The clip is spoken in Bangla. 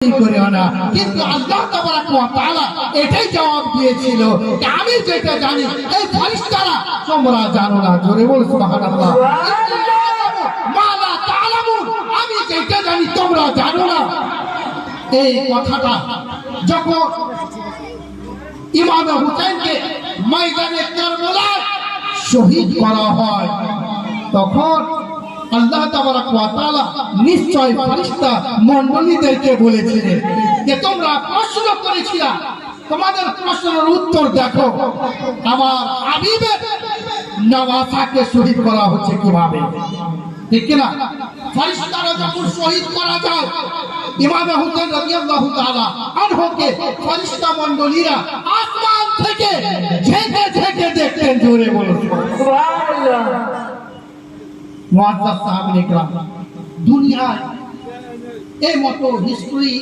কিন্তু আল্লাহ তাবারাক ওয়া তাআলা এটাই জবাব দিয়েছিল যে আমি যেটা জানি এই ফেরেশতারা তোমরা জানো না। জোরে বল সুবহানাল্লাহ। মা লা তা'লামুন, আমি যেটা জানি তোমরা জানো না। এই কথাটা যখন ইমাম হুসাইনকে ময়দানে কারবালায় শহীদ করা হয় তখন আল্লাহ তাবারাক ওয়া তাআলা নিশ্চয় ফেরেশতা মণ্ডলীদেরকে বলেছিলেন যে তোমরা প্রশ্ন করেছিলা, তোমাদের প্রশ্নের উত্তর দেখো আমার হাবিবের নওয়াসাকে শহীদ করা হচ্ছে কিভাবে, ঠিক কি না? ফেরেশতারা যখন শহীদ করা যায় ইমাম হুসাইন রাদিয়াল্লাহু তাআলা আনহুকে ফেরেশতা মণ্ডলীরা আসমান থেকে ঝেঁকে ঝেঁকে দেখতেন। জোরে বলুন সুবহানাল্লাহ। মুআজ্জাজ সাহাবায়ে কেরাম, দুনিয়ায় এই মতো হিস্ট্রি